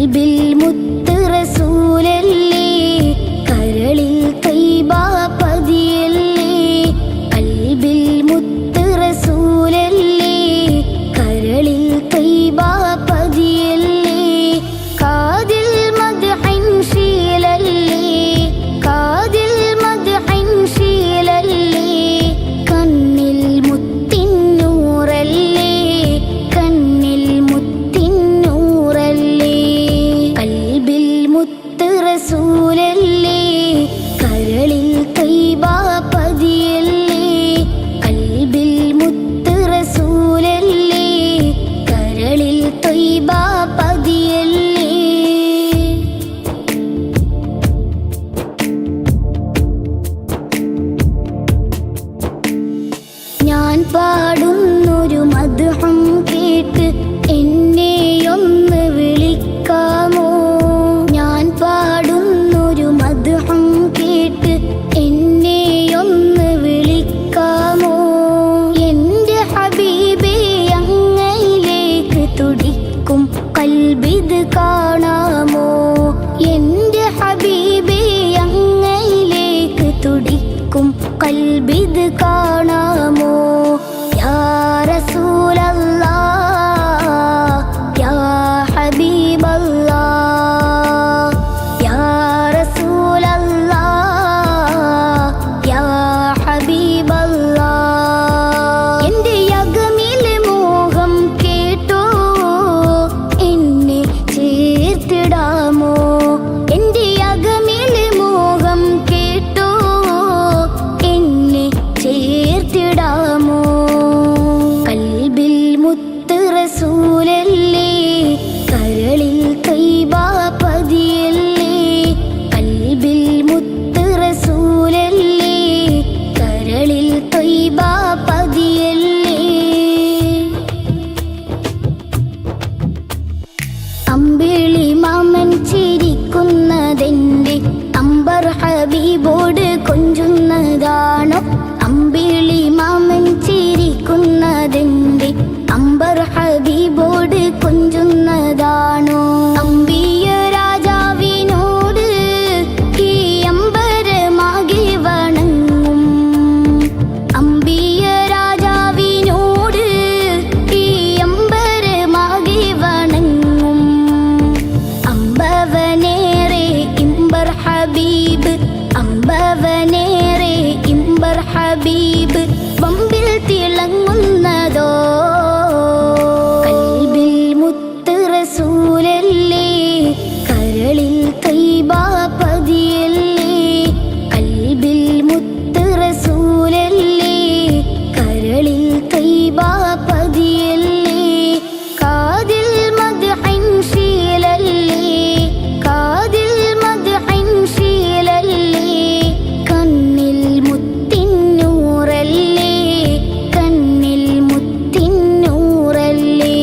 കൽബിൽ മുത്ത് റസൂലല്ലേ, കരളിൽ തൈബ പതിയല്ലേ. കൽബിൽ മുത്ത് റസൂലല്ലേ, കരളിൽ തൈബ പതിയല്ലേ. കാതിൽ മദ്ഹിൻ ശീലല്ലേ, കാതിൽ മദ്ഹിൻ ശീലല്ലേ. കണ്ണിൽ മുത്തിൻ നൂറല്ലേ, കണ്ണിൽ മുത്തിൻ നൂറല്ലേ. കൽബിൽ മുത്ത് റസൂലല്ലേ, കരളിൽ തൈബ പതിയല്ലേ. കൽബിൽ മുത്ത് റസൂലല്ലേ, കരളിൽ തൈബ പതിയല്ലേ. ഞാൻ പാടുന്നൊരു മദ്ഹും കേട്ട് എന്നെയൊന്ന് വിളിക്കാമോ? ഞാൻ പാടുന്നൊരു മദ്ഹും കേട്ട് എന്നെയൊന്ന് വിളിക്കാമോ? എൻ്റെ ഹബീബേ അങ്ങയിലേക്ക് തുടിക്കും കൽബിത് കാണാമോ? എൻ്റെ ഹബീബേ അങ്ങയിലേക്ക് തുടിക്കും കൽബിത് കാണാമോ? യാ റസൂലല്ലാഹ്, യാ ഹബീബല്ലാഹ്, യാ റസൂലല്ലാഹ്, യാ ഹബീബല്ലാഹ്. എൻ്റെ അകമിലെ മോഹം കേട്ടോ, എന്നെ ചേർത്തിടാമോ? എൻ്റെ അകമിലെ മോഹം കേട്ടോ, എന്നെ ചേർത്തിടാമോ? കൽബിൽ മുത്ത് റസൂലല്ലേ, കരളിൽ തൈബ പതിയല്ലേ. കൽബിൽ മുത്ത് റസൂലല്ലേ, കരളിൽ തൈബ പതിയല്ലേ. അമ്പിളി മാമൻ ചിരിക്കുന്നതെന്റെ അമ്പർ ഹബീബോട് കൊഞ്ചുന്നതാണോ? അമ്പിളി മാമൻ ചിരിക്കുന്നതെന്റെ അമ്പർ ഹബീബോട് കൊഞ്ചുന്നതാണോ? അമ്പിയ രാജാവിനോട് ഈ അമ്പരമാകെ വണങ്ങും. അമ്പിയ രാജാവിനോട് ഈ അമ്പരമാകെ വണങ്ങും. അമ്പവനേറെ ഇമ്പർ ഹബീബ്, അമ്പവനേറെ ഇമ്പർ ഹബീബ് വമ്പിൽ തിളങ്ങുന്നതോ? കൽബിൽ മുത്ത് റസൂലല്ലേ, കരളിൽ തൈബ പതിയല്ലേ. കൽബിൽ മുത്ത് റസൂലല്ലേ, കരളിൽ തൈബ പതിയല്ലേ. കാതിൽ മദ്ഹിൻ ശീലല്ലേ, കാതിൽ മദ്ഹിൻ ശീലല്ലേ. കണ്ണിൽ മുത്തിൻ നൂറല്ലേ, കണ്ണിൽ മുത്തിൻ നൂറല്ലേ.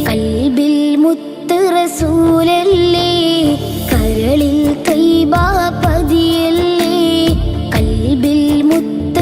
കൽബിൽ മുത്ത് റസൂലല്ലേ, കരളിൽ തൈബ പതിയല്ലേ. കൽബിൽ മുത്ത്